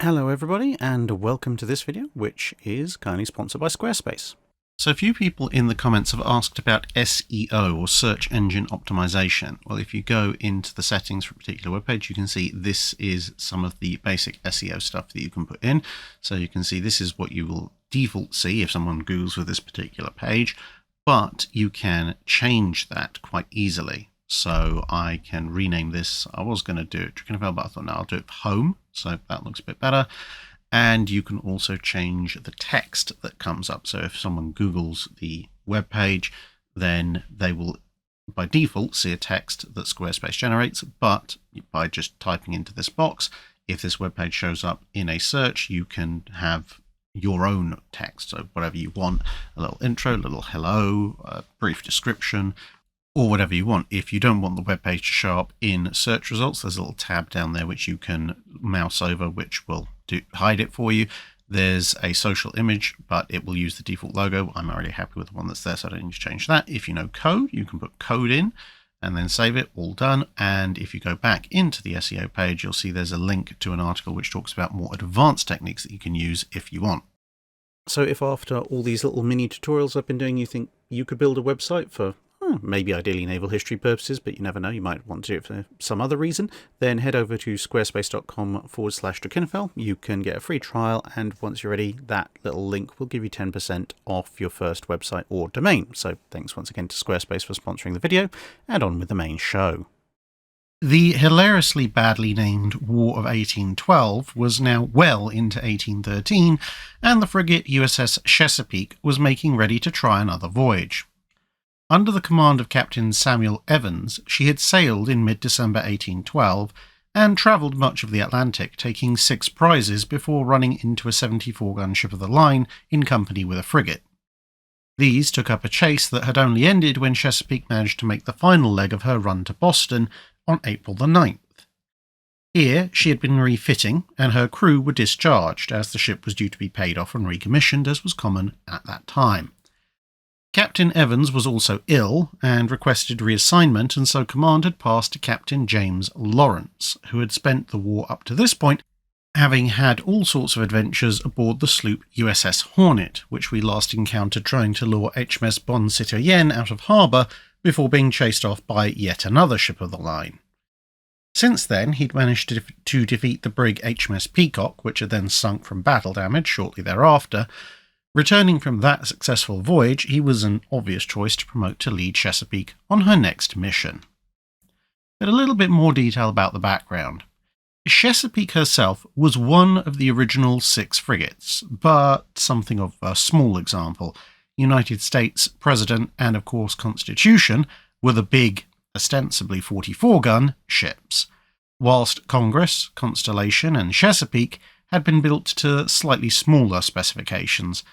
Hello everybody, and welcome to this video, which is kindly sponsored by Squarespace. So a few people in the comments have asked about SEO, or search engine optimization. Well, if you go into the settings for a particular webpage, you can see this is some of the basic SEO stuff that you can put in. So you can see this is what you will default see if someone Googles with this particular page, but you can change that quite easily. So I can rename this. I was going to do it Draconic, but I thought, no, I'll do it home. So that looks a bit better. And you can also change the text that comes up. So if someone Googles the web page, then they will, by default, see a text that Squarespace generates. But by just typing into this box, if this web page shows up in a search, you can have your own text. So whatever you want, a little intro, a little hello, a brief description, or whatever you want. If you don't want the web page to show up in search results, there's a little tab down there which you can mouse over, which will hide it for you. There's a social image, but it will use the default logo. I'm already happy with the one that's there, so I don't need to change that. If you know code, you can put code in and then save it, all done. And if you go back into the SEO page, you'll see there's a link to an article which talks about more advanced techniques that you can use if you want. So if after all these little mini tutorials I've been doing, you think you could build a website for maybe ideally naval history purposes, but you never know, you might want to do it for some other reason, then head over to squarespace.com/Drakenfell. You can get a free trial, and once you're ready, that little link will give you 10% off your first website or domain. So thanks once again to Squarespace for sponsoring the video, and on with the main show. The hilariously badly named War of 1812 was now well into 1813, and the frigate USS Chesapeake was making ready to try another voyage. Under the command of Captain Samuel Evans, she had sailed in mid-December 1812 and travelled much of the Atlantic, taking 6 prizes before running into a 74-gun ship of the line in company with a frigate. These took up a chase that had only ended when Chesapeake managed to make the final leg of her run to Boston on April the 9th. Here she had been refitting, and her crew were discharged, as the ship was due to be paid off and recommissioned, as was common at that time. Captain Evans was also ill and requested reassignment, and so command had passed to Captain James Lawrence, who had spent the war up to this point having had all sorts of adventures aboard the sloop USS Hornet, which we last encountered trying to lure HMS Bon Citoyen out of harbour before being chased off by yet another ship of the line. Since then, he'd managed to defeat the brig HMS Peacock, which had then sunk from battle damage shortly thereafter. Returning from that successful voyage, he was an obvious choice to promote to lead Chesapeake on her next mission. But a little bit more detail about the background. Chesapeake herself was one of the original 6 frigates, but something of a small example. United States President and, of course, Constitution were the big, ostensibly 44-gun ships, whilst Congress, Constellation and Chesapeake had been built to slightly smaller specifications.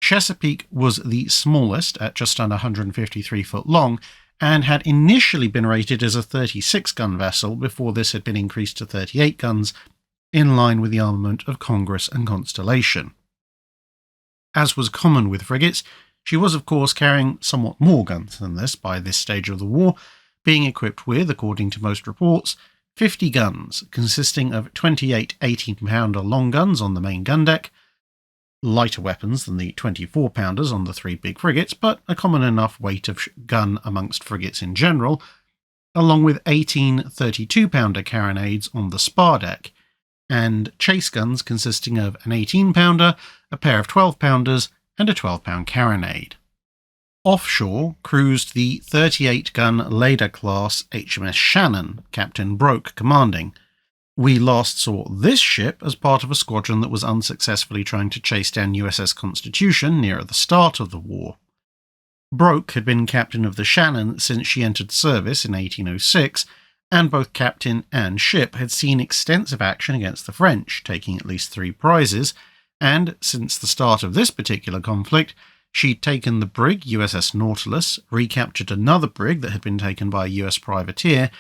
Chesapeake was the smallest at just under 153 foot long and had initially been rated as a 36-gun vessel before this had been increased to 38 guns, in line with the armament of Congress and Constellation. As was common with frigates, she was of course carrying somewhat more guns than this by this stage of the war, being equipped with, according to most reports, 50 guns, consisting of 28 18-pounder long guns on the main gun deck, lighter weapons than the 24-pounders on the 3 big frigates, but a common enough weight of gun amongst frigates in general, along with 18 32-pounder carronades on the spar deck, and chase guns consisting of an 18-pounder, a pair of 12-pounders, and a 12-pound carronade. Offshore cruised the 38-gun Lader-class HMS Shannon, Captain Broke commanding. We last saw this ship as part of a squadron that was unsuccessfully trying to chase down USS Constitution near the start of the war. Broke had been captain of the Shannon since she entered service in 1806, and both captain and ship had seen extensive action against the French, taking at least 3 prizes, and since the start of this particular conflict, she'd taken the brig USS Nautilus, recaptured another brig that had been taken by a US privateer,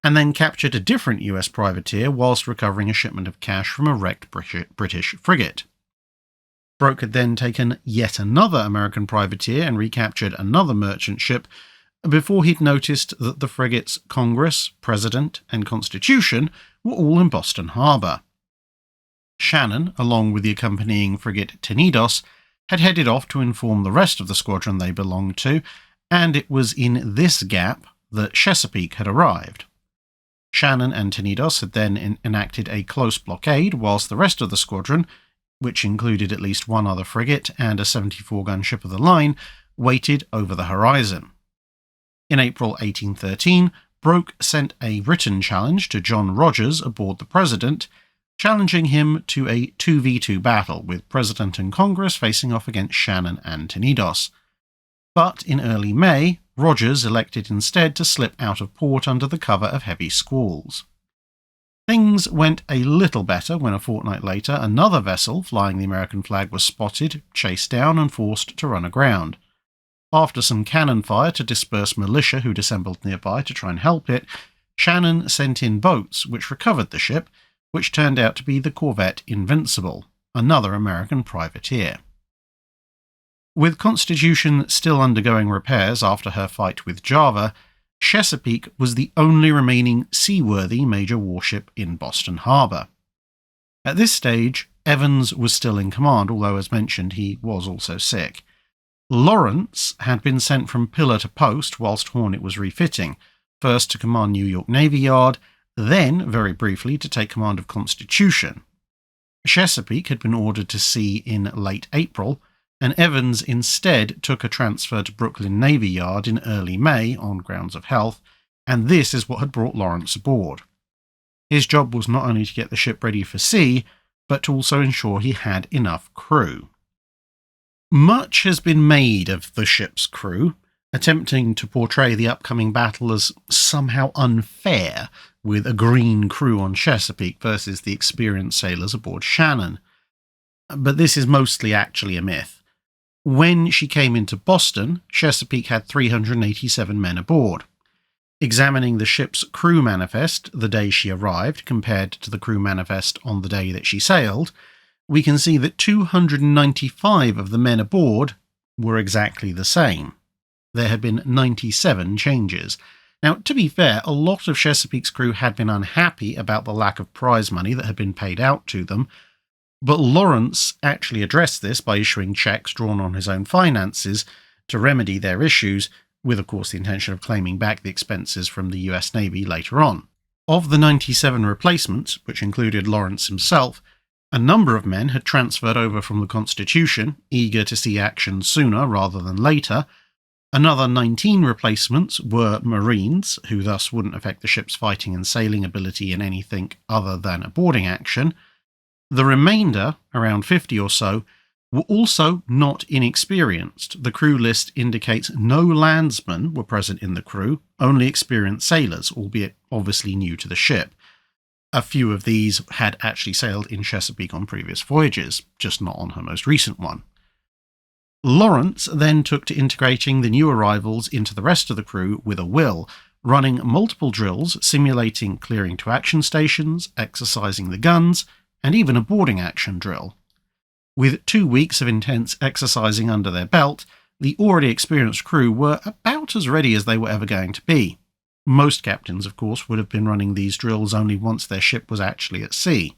and then captured a different US privateer whilst recovering a shipment of cash from a wrecked British frigate. Broke had then taken yet another American privateer and recaptured another merchant ship before he'd noticed that the frigates Congress, President, and Constitution were all in Boston Harbor. Shannon, along with the accompanying frigate Tenedos, had headed off to inform the rest of the squadron they belonged to, and it was in this gap that Chesapeake had arrived. Shannon and Tenedos had then enacted a close blockade, whilst the rest of the squadron, which included at least one other frigate and a 74-gun ship of the line, waited over the horizon. In April 1813, Broke sent a written challenge to John Rodgers aboard the President, challenging him to a 2v2 battle, with President and Congress facing off against Shannon and Tenedos. But in early May, Rodgers elected instead to slip out of port under the cover of heavy squalls. Things went a little better when a fortnight later another vessel flying the American flag was spotted, chased down and forced to run aground. After some cannon fire to disperse militia who'd assembled nearby to try and help it, Shannon sent in boats which recovered the ship, which turned out to be the corvette Invincible, another American privateer. With Constitution still undergoing repairs after her fight with Java, Chesapeake was the only remaining seaworthy major warship in Boston Harbour. At this stage, Evans was still in command, although, as mentioned, he was also sick. Lawrence had been sent from pillar to post whilst Hornet was refitting, first to command New York Navy Yard, then, very briefly, to take command of Constitution. Chesapeake had been ordered to sea in late April, and Evans instead took a transfer to Brooklyn Navy Yard in early May on grounds of health, and this is what had brought Lawrence aboard. His job was not only to get the ship ready for sea, but to also ensure he had enough crew. Much has been made of the ship's crew, attempting to portray the upcoming battle as somehow unfair, with a green crew on Chesapeake versus the experienced sailors aboard Shannon. But this is mostly actually a myth. When she came into Boston, Chesapeake had 387 men aboard. Examining the ship's crew manifest the day she arrived compared to the crew manifest on the day that she sailed, we can see that 295 of the men aboard were exactly the same. There had been 97 changes. Now, to be fair, a lot of Chesapeake's crew had been unhappy about the lack of prize money that had been paid out to them, but Lawrence actually addressed this by issuing checks drawn on his own finances to remedy their issues, with of course the intention of claiming back the expenses from the US Navy later on. Of the 97 replacements, which included Lawrence himself, a number of men had transferred over from the Constitution, eager to see action sooner rather than later. Another 19 replacements were Marines, who thus wouldn't affect the ship's fighting and sailing ability in anything other than a boarding action. The remainder, around 50 or so, were also not inexperienced. The crew list indicates no landsmen were present in the crew, only experienced sailors, albeit obviously new to the ship. A few of these had actually sailed in Chesapeake on previous voyages, just not on her most recent one. Lawrence then took to integrating the new arrivals into the rest of the crew with a will, running multiple drills simulating clearing to action stations, exercising the guns, and even a boarding action drill. With 2 weeks of intense exercising under their belt, the already experienced crew were about as ready as they were ever going to be. Most captains, of course, would have been running these drills only once their ship was actually at sea.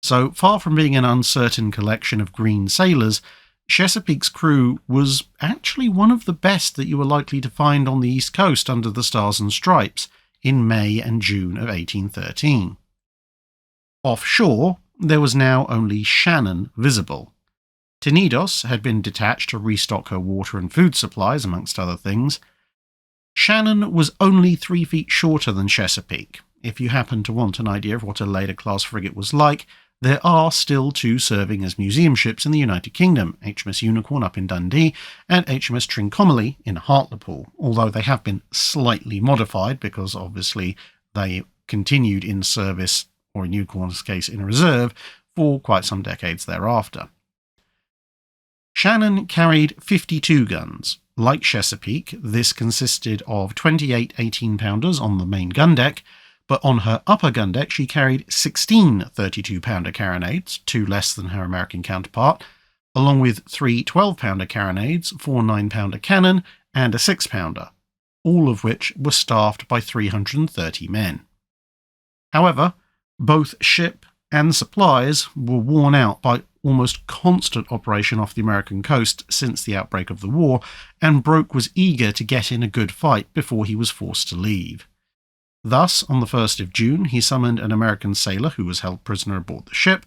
So, far from being an uncertain collection of green sailors, Chesapeake's crew was actually one of the best that you were likely to find on the East Coast under the Stars and Stripes in May and June of 1813. Offshore, there was now only Shannon visible. Tenedos had been detached to restock her water and food supplies, amongst other things. Shannon was only 3 feet shorter than Chesapeake. If you happen to want an idea of what a later-class frigate was like, there are still 2 serving as museum ships in the United Kingdom, HMS Unicorn up in Dundee and HMS Trincomalee in Hartlepool, although they have been slightly modified because obviously they continued in service, or in Unicorn's case in reserve, for quite some decades thereafter. Shannon carried 52 guns. Like Chesapeake, this consisted of 28 18-pounders on the main gun deck, but on her upper gun deck she carried 16 32-pounder carronades, 2 less than her American counterpart, along with 3 12-pounder carronades, 4 9-pounder cannon, and a 6-pounder, all of which were staffed by 330 men. However, both ship and supplies were worn out by almost constant operation off the American coast since the outbreak of the war, and Broke was eager to get in a good fight before he was forced to leave. Thus, on the 1st of June, he summoned an American sailor who was held prisoner aboard the ship,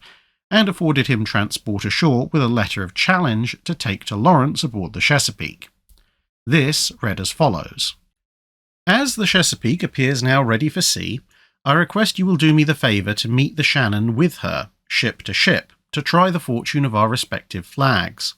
and afforded him transport ashore with a letter of challenge to take to Lawrence aboard the Chesapeake. This read as follows: "As the Chesapeake appears now ready for sea, I request you will do me the favour to meet the Shannon with her, ship to ship, to try the fortune of our respective flags.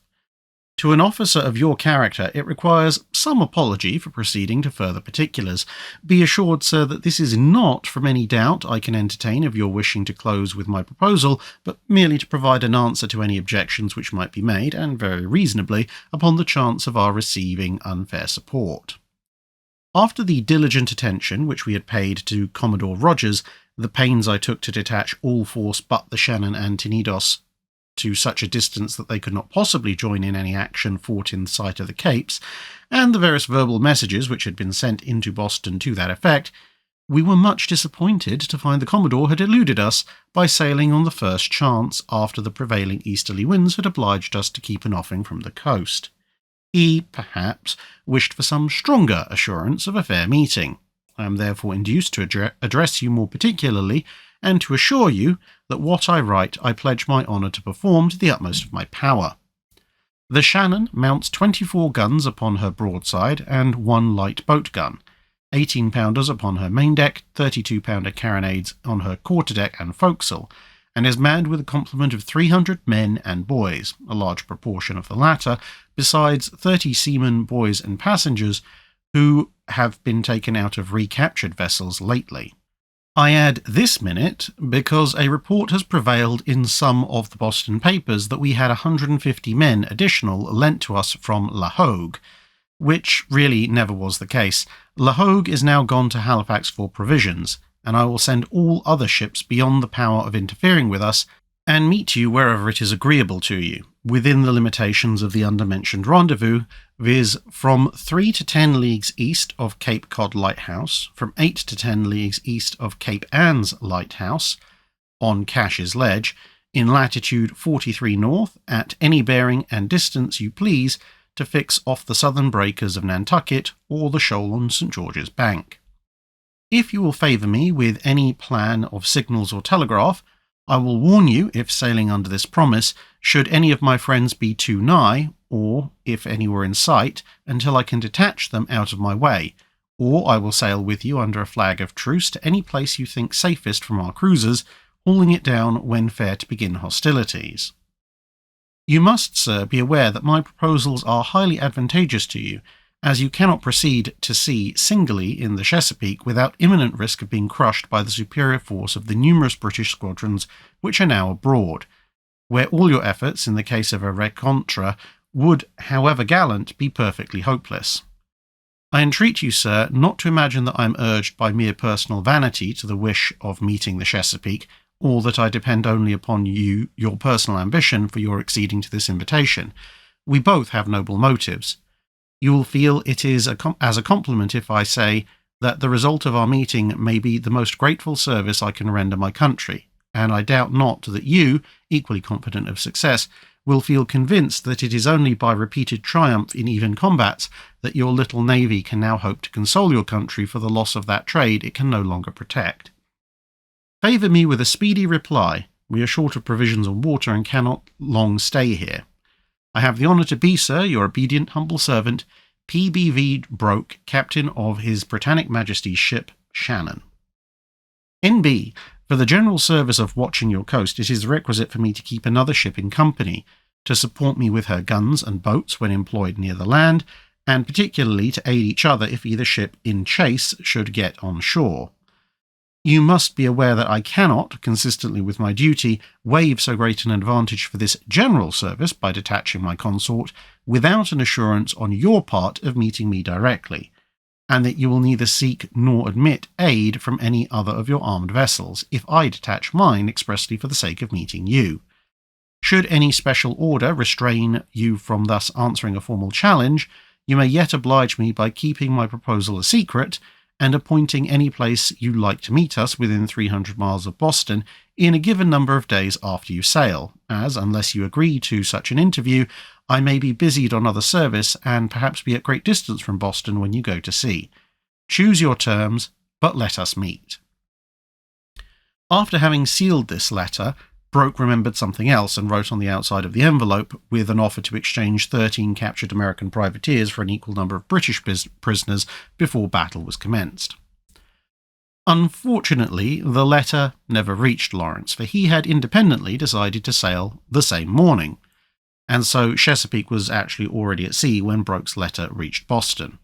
To an officer of your character, it requires some apology for proceeding to further particulars. Be assured, sir, that this is not from any doubt I can entertain of your wishing to close with my proposal, but merely to provide an answer to any objections which might be made, and very reasonably, upon the chance of our receiving unfair support." After the diligent attention which we had paid to Commodore Rogers, the pains I took to detach all force but the Shannon and Tenedos to such a distance that they could not possibly join in any action fought in sight of the Capes, and the various verbal messages which had been sent into Boston to that effect, we were much disappointed to find the Commodore had eluded us by sailing on the first chance after the prevailing easterly winds had obliged us to keep an offing from the coast. He, perhaps, wished for some stronger assurance of a fair meeting. I am therefore induced to address you more particularly, and to assure you that what I write I pledge my honour to perform to the utmost of my power. The Shannon mounts 24 guns upon her broadside and 1 light boat gun, 18-pounders upon her main deck, 32-pounder carronades on her quarter-deck and forecastle, and is manned with a complement of 300 men and boys, a large proportion of the latter, besides 30 seamen, boys and passengers who have been taken out of recaptured vessels lately. I add this minute because a report has prevailed in some of the Boston papers that we had 150 men additional lent to us from La Hogue, which really never was the case. La Hogue is now gone to Halifax for provisions, and I will send all other ships beyond the power of interfering with us, and meet you wherever it is agreeable to you, within the limitations of the undermentioned rendezvous, viz. From 3 to 10 leagues east of Cape Cod Lighthouse, from 8 to 10 leagues east of Cape Anne's Lighthouse, on Cash's Ledge, in latitude 43 north, at any bearing and distance you please, to fix off the southern breakers of Nantucket or the shoal on St. George's Bank. If you will favour me with any plan of signals or telegraph, I will warn you, if sailing under this promise, should any of my friends be too nigh, or, if any were in sight, until I can detach them out of my way, or I will sail with you under a flag of truce to any place you think safest from our cruisers, hauling it down when fair to begin hostilities. You must, sir, be aware that my proposals are highly advantageous to you, as you cannot proceed to sea singly in the Chesapeake without imminent risk of being crushed by the superior force of the numerous British squadrons which are now abroad, where all your efforts in the case of a rencontre would, however gallant, be perfectly hopeless. I entreat you, sir, not to imagine that I am urged by mere personal vanity to the wish of meeting the Chesapeake, or that I depend only upon you, your personal ambition, for your acceding to this invitation. We both have noble motives. You will feel it is as a compliment if I say that the result of our meeting may be the most grateful service I can render my country, and I doubt not that you, equally confident of success, will feel convinced that it is only by repeated triumph in even combats that your little navy can now hope to console your country for the loss of that trade it can no longer protect. Favour me with a speedy reply. We are short of provisions and water and cannot long stay here. I have the honour to be, sir, your obedient humble servant, P.B.V. Broke, Captain of His Britannic Majesty's ship, Shannon. N.B. For the general service of watching your coast, it is requisite for me to keep another ship in company, to support me with her guns and boats when employed near the land, and particularly to aid each other if either ship in chase should get on shore. You must be aware that I cannot, consistently with my duty, waive so great an advantage for this general service by detaching my consort, without an assurance on your part of meeting me directly, and that you will neither seek nor admit aid from any other of your armed vessels, if I detach mine expressly for the sake of meeting you. Should any special order restrain you from thus answering a formal challenge, you may yet oblige me by keeping my proposal a secret, and appointing any place you'd like to meet us within 300 miles of Boston in a given number of days after you sail, as, unless you agree to such an interview, I may be busied on other service and perhaps be at great distance from Boston when you go to sea. Choose your terms, but let us meet. After having sealed this letter, Broke remembered something else and wrote on the outside of the envelope with an offer to exchange 13 captured American privateers for an equal number of British prisoners before battle was commenced. Unfortunately, the letter never reached Lawrence, for he had independently decided to sail the same morning, and so Chesapeake was actually already at sea when Broke's letter reached Boston.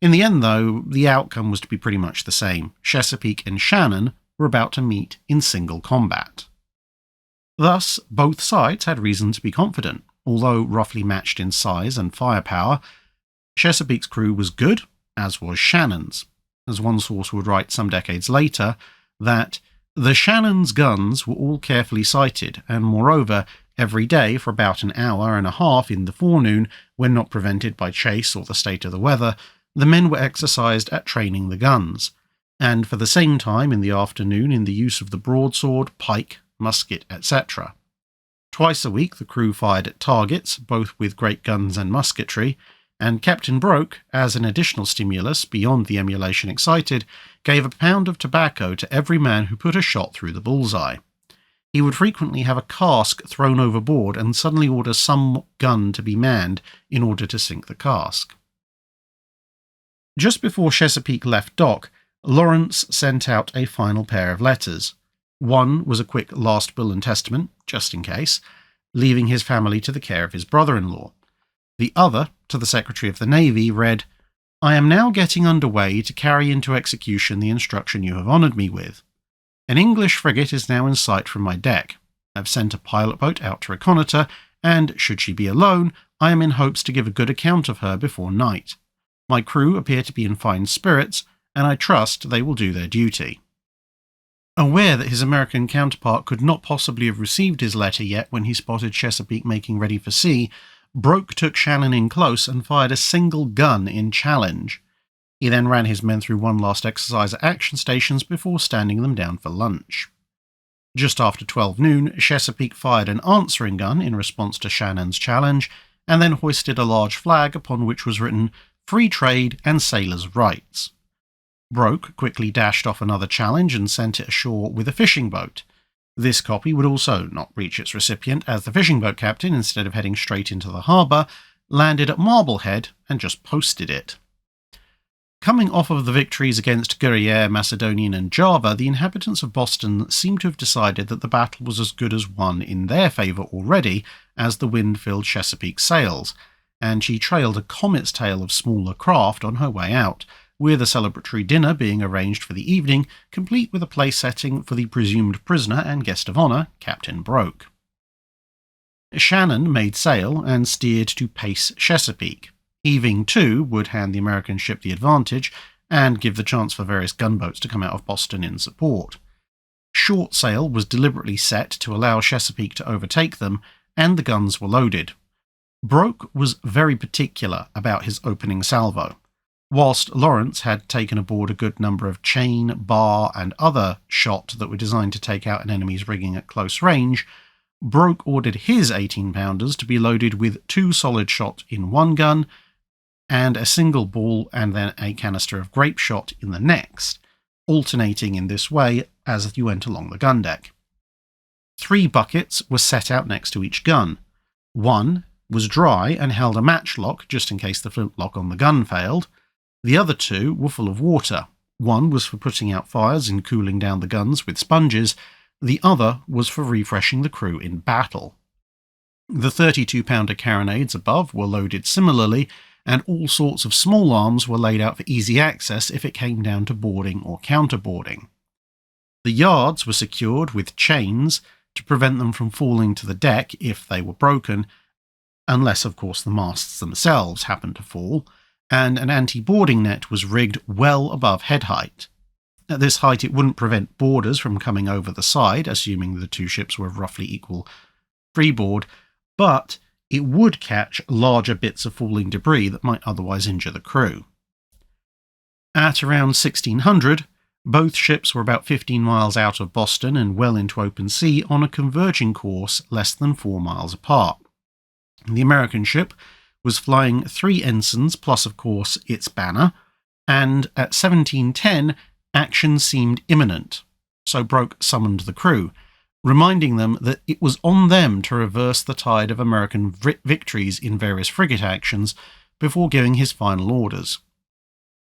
In the end, though, the outcome was to be pretty much the same. Chesapeake and Shannon were about to meet in single combat. Thus, both sides had reason to be confident. Although roughly matched in size and firepower, Chesapeake's crew was good, as was Shannon's, as one source would write some decades later, that the Shannon's guns were all carefully sighted, and moreover, every day for about an hour and a half in the forenoon, when not prevented by chase or the state of the weather, the men were exercised at training the guns, and for the same time in the afternoon in the use of the broadsword, pike, musket, etc. Twice a week the crew fired at targets, both with great guns and musketry, and Captain Broke, as an additional stimulus beyond the emulation excited, gave a pound of tobacco to every man who put a shot through the bullseye. He would frequently have a cask thrown overboard and suddenly order some gun to be manned in order to sink the cask. Just before Chesapeake left dock, Lawrence sent out a final pair of letters. One was a quick last will and testament, just in case, leaving his family to the care of his brother-in-law. The other, to the Secretary of the Navy, read, I am now getting under way to carry into execution the instruction you have honoured me with. An English frigate is now in sight from my deck. I have sent a pilot boat out to reconnoitre, and, should she be alone, I am in hopes to give a good account of her before night. My crew appear to be in fine spirits, and I trust they will do their duty. Aware that his American counterpart could not possibly have received his letter yet when he spotted Chesapeake making ready for sea, Broke took Shannon in close and fired a single gun in challenge. He then ran his men through one last exercise at action stations before standing them down for lunch. Just after 12 noon, Chesapeake fired an answering gun in response to Shannon's challenge, and then hoisted a large flag upon which was written, Free Trade and Sailors' Rights. Broke quickly dashed off another challenge and sent it ashore with a fishing boat. This copy would also not reach its recipient, as the fishing boat captain, instead of heading straight into the harbour, landed at Marblehead and just posted it. Coming off of the victories against Guerriere, Macedonian and Java, the inhabitants of Boston seem to have decided that the battle was as good as won in their favour already, as the wind filled Chesapeake's sails, and she trailed a comet's tail of smaller craft on her way out, with a celebratory dinner being arranged for the evening, complete with a place setting for the presumed prisoner and guest of honour, Captain Broke. Shannon made sail and steered to pace Chesapeake. Heaving to would hand the American ship the advantage and give the chance for various gunboats to come out of Boston in support. Short sail was deliberately set to allow Chesapeake to overtake them, and the guns were loaded. Broke was very particular about his opening salvo. Whilst Lawrence had taken aboard a good number of chain, bar, and other shot that were designed to take out an enemy's rigging at close range, Broke ordered his 18-pounders to be loaded with 2 solid shot in one gun, and a single ball and then a canister of grape shot in the next, alternating in this way as you went along the gun deck. 3 buckets were set out next to each gun. One was dry and held a matchlock just in case the flintlock on the gun failed. The other 2 were full of water. One was for putting out fires and cooling down the guns with sponges. The other was for refreshing the crew in battle. The 32-pounder carronades above were loaded similarly, and all sorts of small arms were laid out for easy access if it came down to boarding or counterboarding. The yards were secured with chains to prevent them from falling to the deck if they were broken, unless of course the masts themselves happened to fall, and an anti-boarding net was rigged well above head height. At this height it wouldn't prevent boarders from coming over the side, assuming the 2 ships were of roughly equal freeboard, but it would catch larger bits of falling debris that might otherwise injure the crew. At around 1600, both ships were about 15 miles out of Boston and well into open sea on a converging course less than 4 miles apart. The American ship was flying 3 ensigns plus, of course, its banner, and at 1710, action seemed imminent, so Broke summoned the crew, reminding them that it was on them to reverse the tide of American victories in various frigate actions before giving his final orders.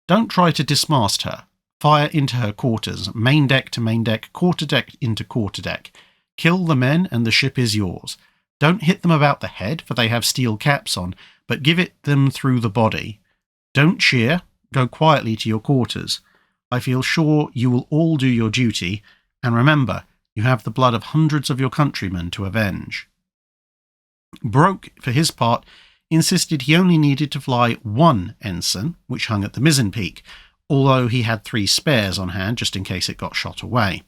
Don't try to dismast her. Fire into her quarters, main deck to main deck, quarterdeck into quarterdeck. Kill the men and the ship is yours. Don't hit them about the head, for they have steel caps on, but give it them through the body. Don't cheer. Go quietly to your quarters. I feel sure you will all do your duty, and remember, you have the blood of hundreds of your countrymen to avenge. Broke, for his part, insisted he only needed to fly 1 ensign, which hung at the mizzen peak, although he had 3 spares on hand just in case it got shot away.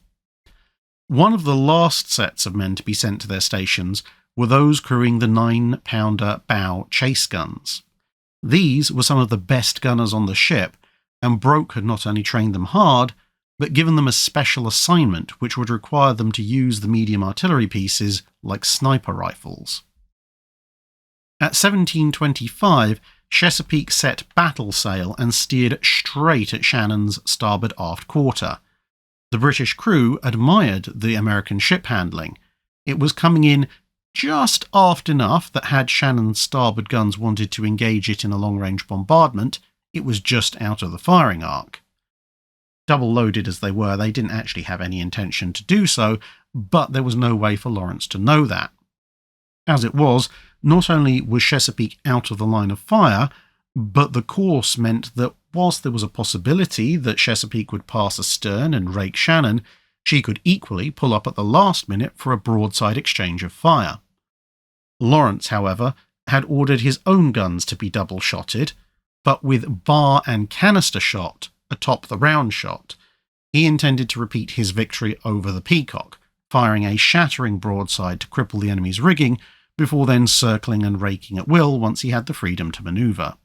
One of the last sets of men to be sent to their stations were those crewing the 9-pounder bow chase guns. These were some of the best gunners on the ship, and Broke had not only trained them hard, but given them a special assignment which would require them to use the medium artillery pieces like sniper rifles. At 1725, Chesapeake set battle sail and steered straight at Shannon's starboard aft quarter. The British crew admired the American ship handling. It was coming in just aft enough that had Shannon's starboard guns wanted to engage it in a long-range bombardment, it was just out of the firing arc. Double-loaded as they were, they didn't actually have any intention to do so, but there was no way for Lawrence to know that. As it was, not only was Chesapeake out of the line of fire, but the course meant that whilst there was a possibility that Chesapeake would pass astern and rake Shannon, she could equally pull up at the last minute for a broadside exchange of fire. Lawrence, however, had ordered his own guns to be double-shotted, but with bar and canister shot atop the round shot. He intended to repeat his victory over the Peacock, firing a shattering broadside to cripple the enemy's rigging, before then circling and raking at will once he had the freedom to manoeuvre.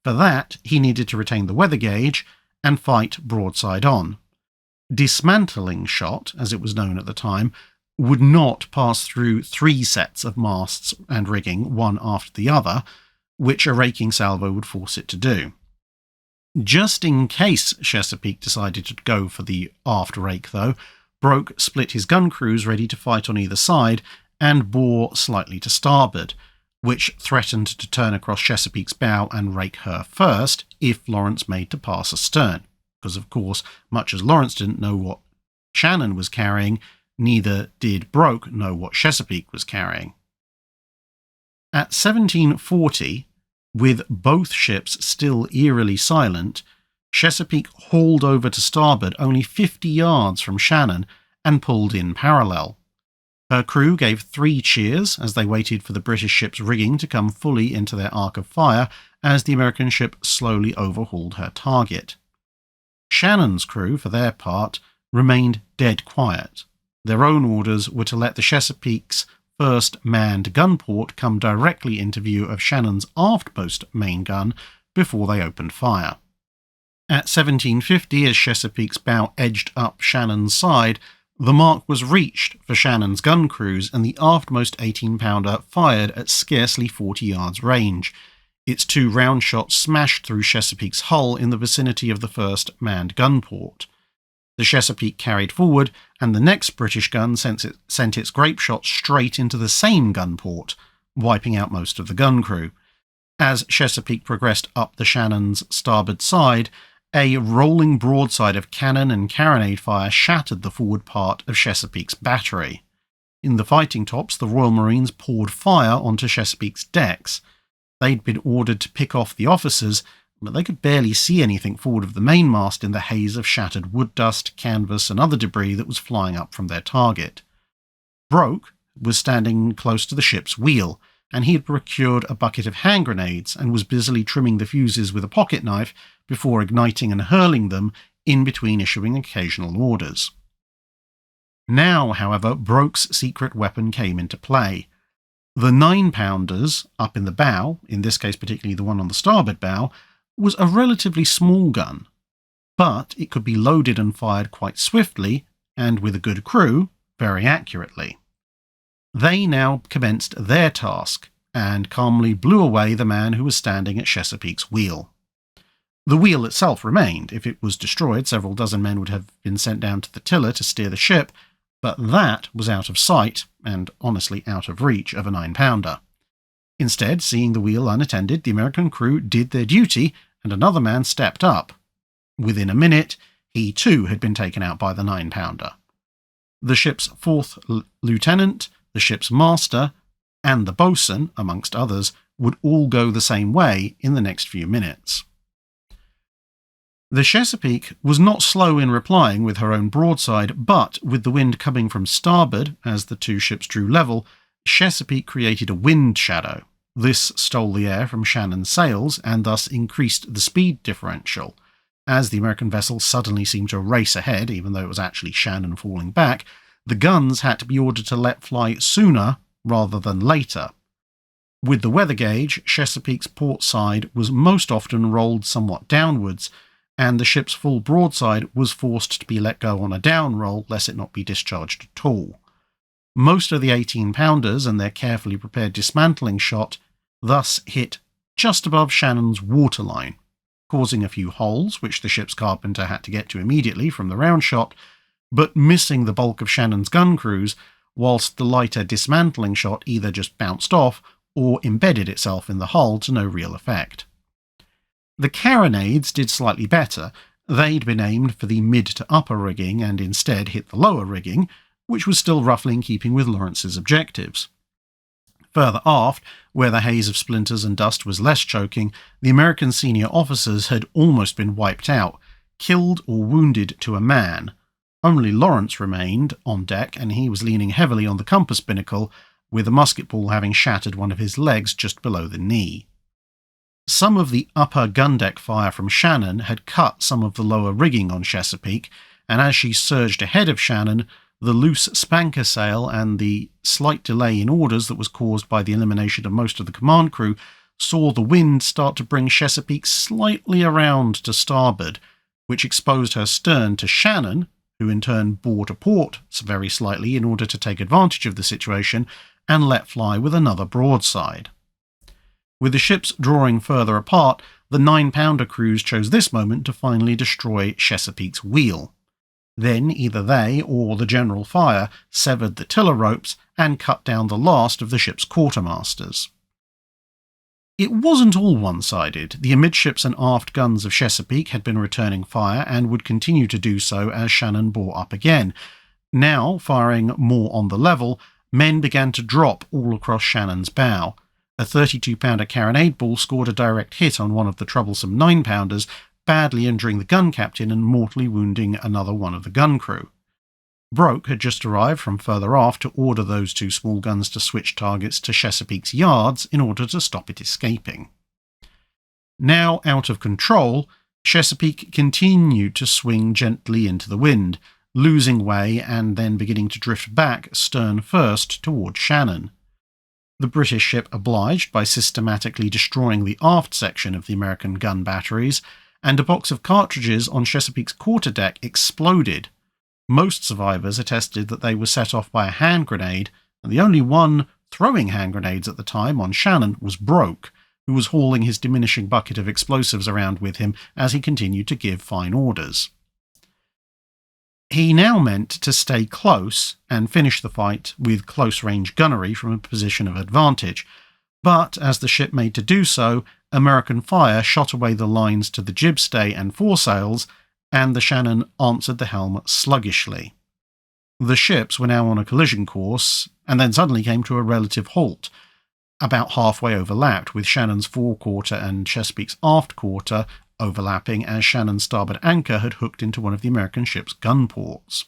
For that, he needed to retain the weather gauge and fight broadside on. Dismantling shot, as it was known at the time, would not pass through 3 sets of masts and rigging, one after the other, which a raking salvo would force it to do. Just in case Chesapeake decided to go for the aft rake, though, Broke split his gun crews ready to fight on either side and bore slightly to starboard, which threatened to turn across Chesapeake's bow and rake her first if Lawrence made to pass astern. Because, of course, much as Lawrence didn't know what Shannon was carrying, neither did Broke know what Chesapeake was carrying. At 1740, with both ships still eerily silent, Chesapeake hauled over to starboard only 50 yards from Shannon and pulled in parallel. Her crew gave 3 cheers as they waited for the British ship's rigging to come fully into their arc of fire as the American ship slowly overhauled her target. Shannon's crew, for their part, remained dead quiet. Their own orders were to let the Chesapeake's first manned gun port come directly into view of Shannon's aftmost main gun before they opened fire. At 1750, as Chesapeake's bow edged up Shannon's side, the mark was reached for Shannon's gun crews, and the aftmost 18-pounder fired at scarcely 40 yards range. Its 2 round shots smashed through Chesapeake's hull in the vicinity of the first manned gun port. The Chesapeake carried forward, and the next British gun sent its grape shot straight into the same gun port, wiping out most of the gun crew. As Chesapeake progressed up the Shannon's starboard side, a rolling broadside of cannon and carronade fire shattered the forward part of Chesapeake's battery. In the fighting tops, the Royal Marines poured fire onto Chesapeake's decks. They'd been ordered to pick off the officers, but they could barely see anything forward of the mainmast in the haze of shattered wood dust, canvas, and other debris that was flying up from their target. Broke was standing close to the ship's wheel, and he had procured a bucket of hand grenades and was busily trimming the fuses with a pocket knife before igniting and hurling them in between issuing occasional orders. Now, however, Broke's secret weapon came into play. The 9-pounders up in the bow, in this case particularly the one on the starboard bow, was a relatively small gun, but it could be loaded and fired quite swiftly, and with a good crew, very accurately. They now commenced their task, and calmly blew away the man who was standing at Chesapeake's wheel. The wheel itself remained. If it was destroyed, several dozen men would have been sent down to the tiller to steer the ship, but that was out of sight, and honestly out of reach of a 9-pounder. Instead, seeing the wheel unattended, the American crew did their duty, and another man stepped up. Within a minute, he too had been taken out by the 9-pounder. The ship's fourth lieutenant, the ship's master, and the boatswain, amongst others, would all go the same way in the next few minutes. The Chesapeake was not slow in replying with her own broadside, but with the wind coming from starboard as the two ships drew level, Chesapeake created a wind shadow. This stole the air from Shannon's sails and thus increased the speed differential. As the American vessel suddenly seemed to race ahead, even though it was actually Shannon falling back, the guns had to be ordered to let fly sooner rather than later. With the weather gauge, Chesapeake's port side was most often rolled somewhat downwards, and the ship's full broadside was forced to be let go on a down roll lest it not be discharged at all. Most of the 18-pounders and their carefully prepared dismantling shot thus hit just above Shannon's waterline, causing a few holes which the ship's carpenter had to get to immediately from the round shot, but missing the bulk of Shannon's gun crews, whilst the lighter dismantling shot either just bounced off or embedded itself in the hull to no real effect. The carronades did slightly better. They'd been aimed for the mid to upper rigging and instead hit the lower rigging, which was still roughly in keeping with Lawrence's objectives. Further aft, where the haze of splinters and dust was less choking, the American senior officers had almost been wiped out, killed or wounded to a man. Only Lawrence remained on deck, and he was leaning heavily on the compass binnacle, with a musket ball having shattered one of his legs just below the knee. Some of the upper gun deck fire from Shannon had cut some of the lower rigging on Chesapeake, and as she surged ahead of Shannon, the loose spanker sail and the slight delay in orders that was caused by the elimination of most of the command crew saw the wind start to bring Chesapeake slightly around to starboard, which exposed her stern to Shannon, who in turn bore to port very slightly in order to take advantage of the situation and let fly with another broadside. With the ships drawing further apart, the 9-pounder crews chose this moment to finally destroy Chesapeake's wheel. Then either they or the general fire severed the tiller ropes and cut down the last of the ship's quartermasters. It wasn't all one-sided. The amidships and aft guns of Chesapeake had been returning fire and would continue to do so as Shannon bore up again. Now, firing more on the level, men began to drop all across Shannon's bow. A 32-pounder carronade ball scored a direct hit on one of the troublesome 9-pounders, badly injuring the gun captain and mortally wounding another one of the gun crew. Broke had just arrived from further aft to order those two small guns to switch targets to Chesapeake's yards in order to stop it escaping. Now out of control, Chesapeake continued to swing gently into the wind, losing way and then beginning to drift back stern first towards Shannon. The British ship obliged by systematically destroying the aft section of the American gun batteries, and a box of cartridges on Chesapeake's quarterdeck exploded. Most survivors attested that they were set off by a hand grenade, and the only one throwing hand grenades at the time on Shannon was Broke, who was hauling his diminishing bucket of explosives around with him as he continued to give fine orders. He now meant to stay close and finish the fight with close-range gunnery from a position of advantage, but as the ship made to do so, American fire shot away the lines to the jibstay and foresails, and the Shannon answered the helm sluggishly. The ships were now on a collision course, and then suddenly came to a relative halt, about halfway overlapped, with Shannon's forequarter and Chesapeake's aft quarter overlapping as Shannon's starboard anchor had hooked into one of the American ship's gun ports.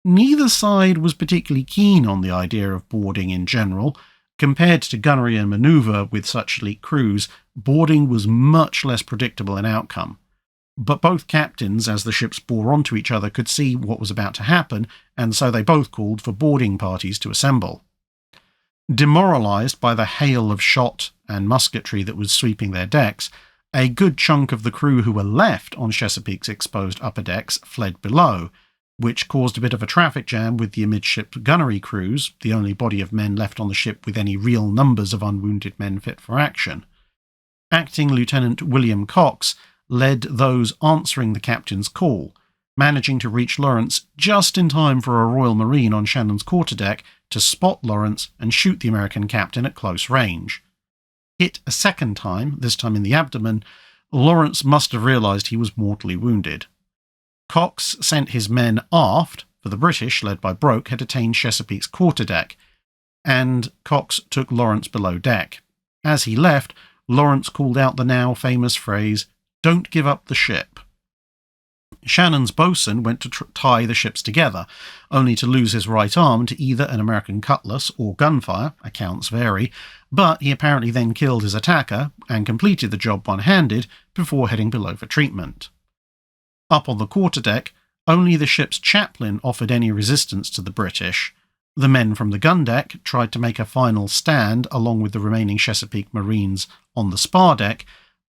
Neither side was particularly keen on the idea of boarding in general. Compared to gunnery and manoeuvre with such elite crews, boarding was much less predictable in outcome. But both captains, as the ships bore onto each other, could see what was about to happen, and so they both called for boarding parties to assemble. Demoralised by the hail of shot and musketry that was sweeping their decks, A good chunk of the crew who were left on Chesapeake's exposed upper decks fled below, which caused a bit of a traffic jam with the amidship gunnery crews, the only body of men left on the ship with any real numbers of unwounded men fit for action. Acting Lieutenant William Cox led those answering the captain's call, managing to reach Lawrence just in time for a Royal Marine on Shannon's quarterdeck to spot Lawrence and shoot the American captain at close range. Hit a second time, this time in the abdomen, Lawrence must have realised he was mortally wounded. Cox sent his men aft, for the British, led by Broke, had attained Chesapeake's quarterdeck, and Cox took Lawrence below deck. As he left, Lawrence called out the now famous phrase, "Don't give up the ship." Shannon's boatswain went to tie the ships together, only to lose his right arm to either an American cutlass or gunfire, accounts vary, but he apparently then killed his attacker and completed the job one-handed before heading below for treatment. Up on the quarterdeck, only the ship's chaplain offered any resistance to the British. The men from the gun deck tried to make a final stand along with the remaining Chesapeake Marines on the spar deck,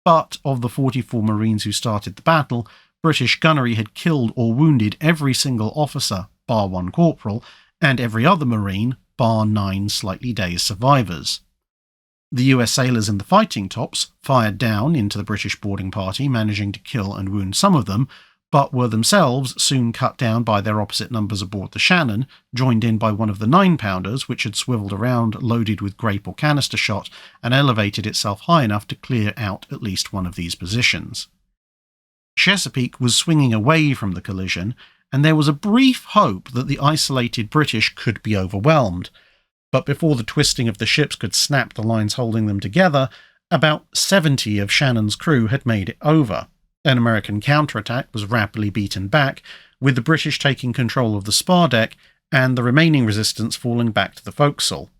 but of the 44 Marines who started the battle, British gunnery had killed or wounded every single officer, bar one corporal, and every other Marine, bar 9 slightly dazed survivors. The US sailors in the fighting tops fired down into the British boarding party, managing to kill and wound some of them, but were themselves soon cut down by their opposite numbers aboard the Shannon, joined in by one of the 9-pounders, which had swiveled around loaded with grape or canister shot and elevated itself high enough to clear out at least one of these positions. Chesapeake was swinging away from the collision, and there was a brief hope that the isolated British could be overwhelmed. But before the twisting of the ships could snap the lines holding them together, about 70 of Shannon's crew had made it over. An American counterattack was rapidly beaten back, with the British taking control of the spar deck and the remaining resistance falling back to the forecastle,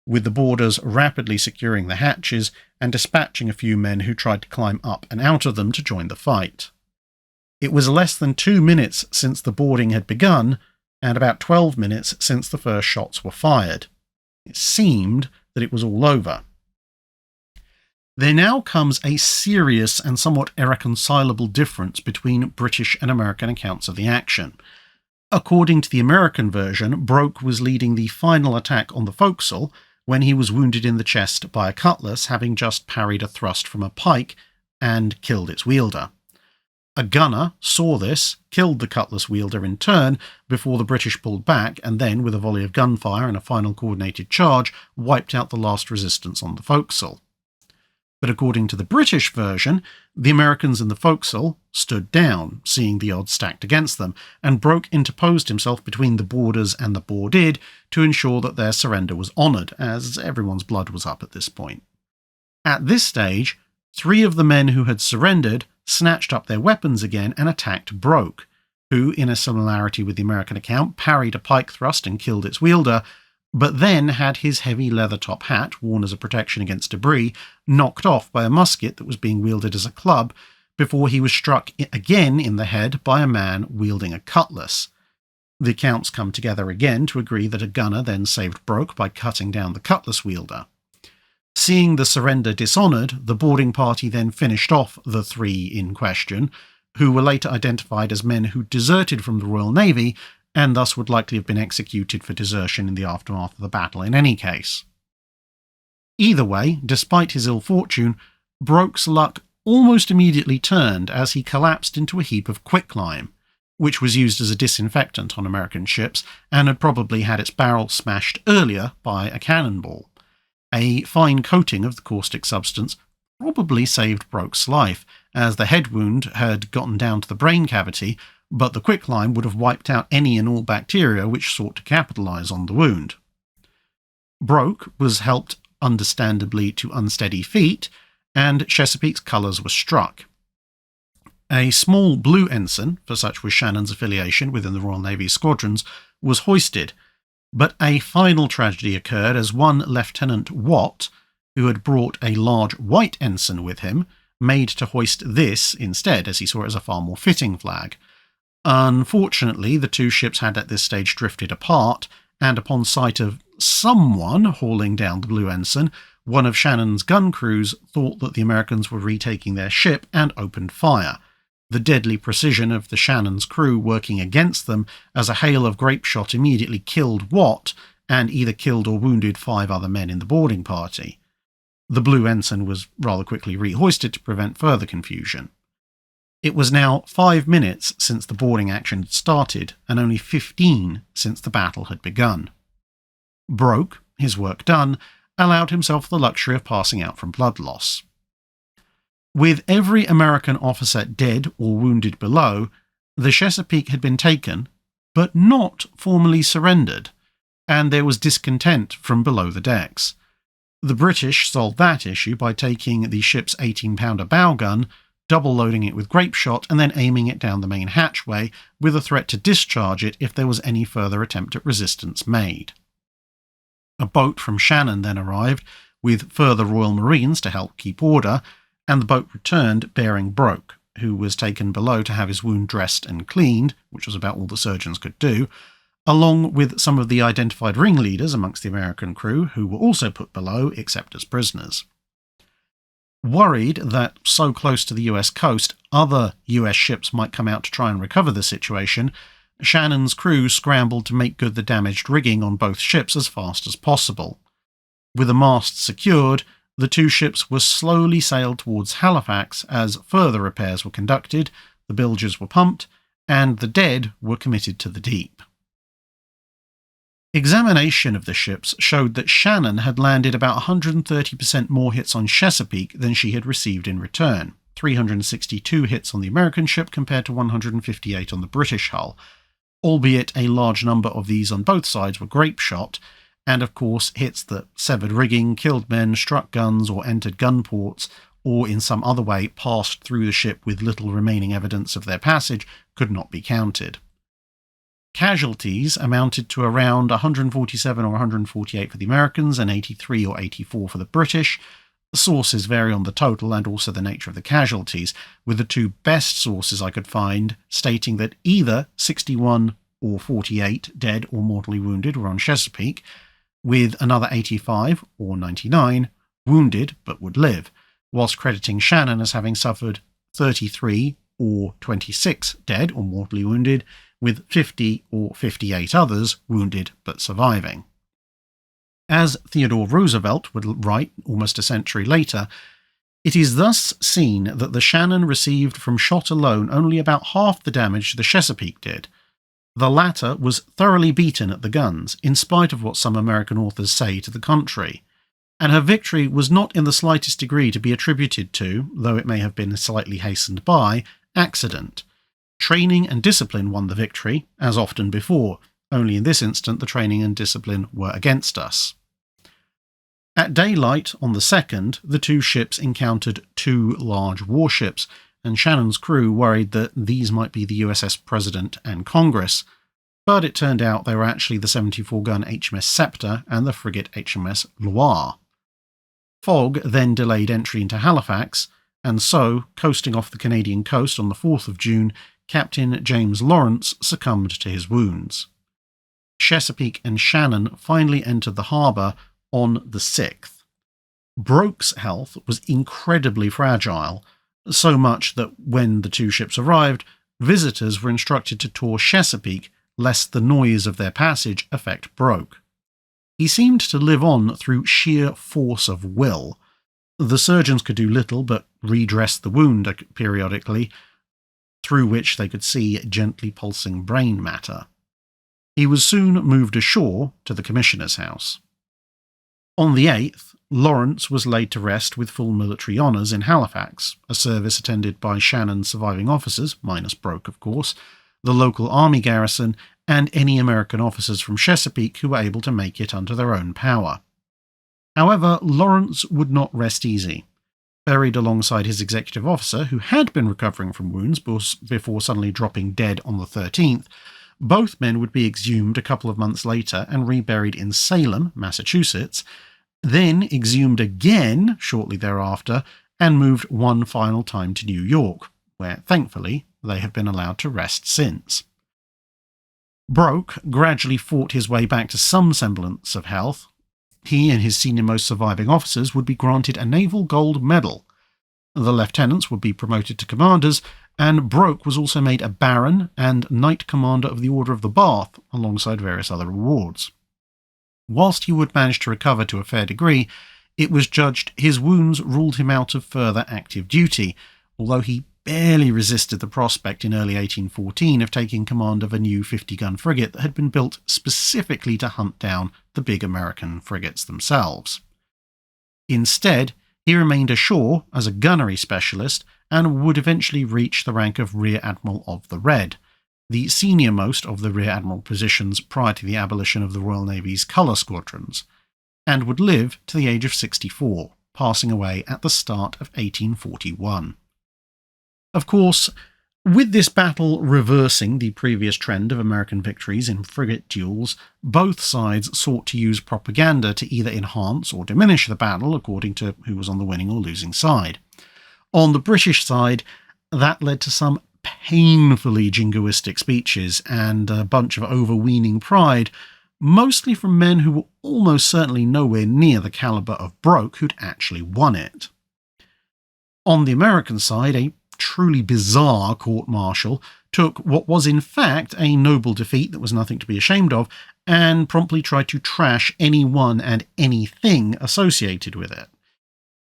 with the boarders rapidly securing the hatches and dispatching a few men who tried to climb up and out of them to join the fight. It was less than 2 minutes since the boarding had begun, and about 12 minutes since the first shots were fired. It seemed that it was all over. There now comes a serious and somewhat irreconcilable difference between British and American accounts of the action. According to the American version, Broke was leading the final attack on the forecastle when he was wounded in the chest by a cutlass, having just parried a thrust from a pike and killed its wielder. A gunner saw this, killed the cutlass wielder in turn, before the British pulled back, and then, with a volley of gunfire and a final coordinated charge, wiped out the last resistance on the forecastle. But according to the British version, the Americans in the forecastle stood down, seeing the odds stacked against them, and Broke interposed himself between the boarders and the boarded to ensure that their surrender was honoured, as everyone's blood was up at this point. At this stage, 3 of the men who had surrendered snatched up their weapons again and attacked Broke, who, in a similarity with the American account, parried a pike thrust and killed its wielder, but then had his heavy leather top hat, worn as a protection against debris, knocked off by a musket that was being wielded as a club, before he was struck again in the head by a man wielding a cutlass. The accounts come together again to agree that a gunner then saved Broke by cutting down the cutlass wielder. Seeing the surrender dishonoured, the boarding party then finished off the 3 in question, who were later identified as men who deserted from the Royal Navy and thus would likely have been executed for desertion in the aftermath of the battle in any case. Either way, despite his ill fortune, Broke's luck almost immediately turned as he collapsed into a heap of quicklime, which was used as a disinfectant on American ships and had probably had its barrel smashed earlier by a cannonball. A fine coating of the caustic substance probably saved Broke's life, as the head wound had gotten down to the brain cavity, but the quicklime would have wiped out any and all bacteria which sought to capitalise on the wound. Broke was helped, understandably, to unsteady feet, and Chesapeake's colours were struck. A small blue ensign, for such was Shannon's affiliation within the Royal Navy squadrons, was hoisted, but a final tragedy occurred as one Lieutenant Watt, who had brought a large white ensign with him, made to hoist this instead, as he saw it as a far more fitting flag. Unfortunately, the 2 ships had at this stage drifted apart, and upon sight of someone hauling down the Blue Ensign, one of Shannon's gun crews, thought that the Americans were retaking their ship and opened fire. The deadly precision of the Shannon's crew working against them as a hail of grape shot immediately killed Watt and either killed or wounded 5 other men in the boarding party. The Blue Ensign was rather quickly rehoisted to prevent further confusion. It was now 5 minutes since the boarding action had started and only 15 since the battle had begun. Broke, his work done, allowed himself the luxury of passing out from blood loss. With every American officer dead or wounded below, the Chesapeake had been taken, but not formally surrendered, and there was discontent from below the decks. The British solved that issue by taking the ship's 18-pounder bow gun, double-loading it with grape shot, and then aiming it down the main hatchway, with a threat to discharge it if there was any further attempt at resistance made. A boat from Shannon then arrived, with further Royal Marines to help keep order, and the boat returned bearing Broke, who was taken below to have his wound dressed and cleaned, which was about all the surgeons could do, along with some of the identified ringleaders amongst the American crew, who were also put below, except as prisoners. Worried that so close to the US coast other US ships might come out to try and recover the situation, Shannon's crew scrambled to make good the damaged rigging on both ships as fast as possible. With the masts secured, the 2 ships were slowly sailed towards Halifax as further repairs were conducted, the bilges were pumped, and the dead were committed to the deep. Examination of the ships showed that Shannon had landed about 130% more hits on Chesapeake than she had received in return, 362 hits on the American ship compared to 158 on the British hull, albeit a large number of these on both sides were grape shot, and of course hits that severed rigging, killed men, struck guns or entered gun ports, or in some other way passed through the ship with little remaining evidence of their passage could not be counted. Casualties amounted to around 147 or 148 for the Americans and 83 or 84 for the British. Sources vary on the total and also the nature of the casualties, with the 2 best sources I could find stating that either 61 or 48 dead or mortally wounded were on Chesapeake, with another 85 or 99 wounded but would live, whilst crediting Shannon as having suffered 33 or 26 dead or mortally wounded, with 50 or 58 others wounded but surviving. As Theodore Roosevelt would write almost a century later, it is thus seen that the Shannon received from shot alone only about half the damage the Chesapeake did. The latter was thoroughly beaten at the guns, in spite of what some American authors say to the contrary, and her victory was not in the slightest degree to be attributed to, though it may have been slightly hastened by, accident. Training and discipline won the victory, as often before, only in this instant the training and discipline were against us. At daylight on the 2nd, the 2 ships encountered 2 large warships, and Shannon's crew worried that these might be the USS President and Congress, but it turned out they were actually the 74-gun HMS Sceptre and the frigate HMS Loire. Fog then delayed entry into Halifax, and so, coasting off the Canadian coast on the 4th of June, Captain James Lawrence succumbed to his wounds. Chesapeake and Shannon finally entered the harbour on the 6th. Broke's health was incredibly fragile, so much that when the 2 ships arrived, visitors were instructed to tour Chesapeake lest the noise of their passage affect Broke. He seemed to live on through sheer force of will. The surgeons could do little but redress the wound periodically, through which they could see gently pulsing brain matter. He was soon moved ashore to the Commissioner's house. On the 8th, Lawrence was laid to rest with full military honours in Halifax, a service attended by Shannon's surviving officers, minus Broke of course, the local army garrison, and any American officers from Chesapeake who were able to make it under their own power. However, Lawrence would not rest easy. Buried alongside his executive officer, who had been recovering from wounds before suddenly dropping dead on the 13th, both men would be exhumed a couple of months later and reburied in Salem, Massachusetts, then exhumed again shortly thereafter and moved one final time to New York, where, thankfully, they have been allowed to rest since. Broke gradually fought his way back to some semblance of health. He and his senior-most surviving officers would be granted a Naval Gold Medal. The lieutenants would be promoted to commanders, and Broke was also made a Baron and Knight Commander of the Order of the Bath, alongside various other awards. Whilst he would manage to recover to a fair degree, it was judged his wounds ruled him out of further active duty, although he barely resisted the prospect in early 1814 of taking command of a new 50-gun frigate that had been built specifically to hunt down the big American frigates themselves. Instead, he remained ashore as a gunnery specialist and would eventually reach the rank of Rear Admiral of the Red, the senior-most of the Rear Admiral positions prior to the abolition of the Royal Navy's colour squadrons, and would live to the age of 64, passing away at the start of 1841. Of course, with this battle reversing the previous trend of American victories in frigate duels, both sides sought to use propaganda to either enhance or diminish the battle according to who was on the winning or losing side. On the British side, that led to some painfully jingoistic speeches and a bunch of overweening pride, mostly from men who were almost certainly nowhere near the calibre of Broke, who'd actually won it. On the American side, a truly bizarre court-martial took what was in fact a noble defeat that was nothing to be ashamed of, and promptly tried to trash anyone and anything associated with it.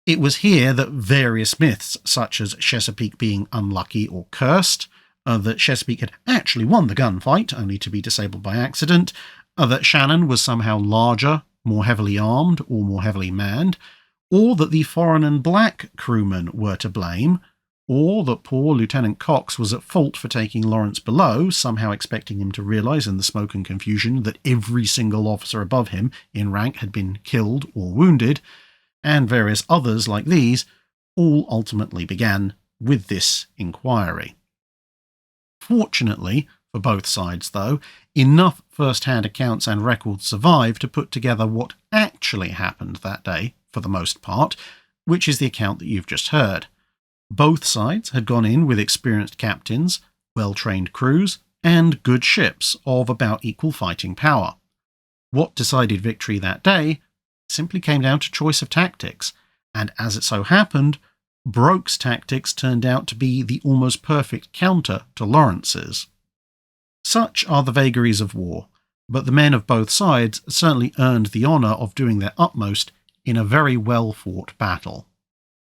It was here that various myths, such as Chesapeake being unlucky or cursed, that Chesapeake had actually won the gunfight, only to be disabled by accident, that Shannon was somehow larger, more heavily armed, or more heavily manned, or that the foreign and black crewmen were to blame, or that poor Lieutenant Cox was at fault for taking Lawrence below, somehow expecting him to realise in the smoke and confusion that every single officer above him in rank had been killed or wounded, and various others like these, all ultimately began with this inquiry. Fortunately, for both sides though, enough first-hand accounts and records survive to put together what actually happened that day, for the most part, which is the account that you've just heard. Both sides had gone in with experienced captains, well-trained crews, and good ships of about equal fighting power. What decided victory that day simply came down to choice of tactics, and as it so happened, Broke's tactics turned out to be the almost perfect counter to Lawrence's. Such are the vagaries of war, but the men of both sides certainly earned the honour of doing their utmost in a very well-fought battle.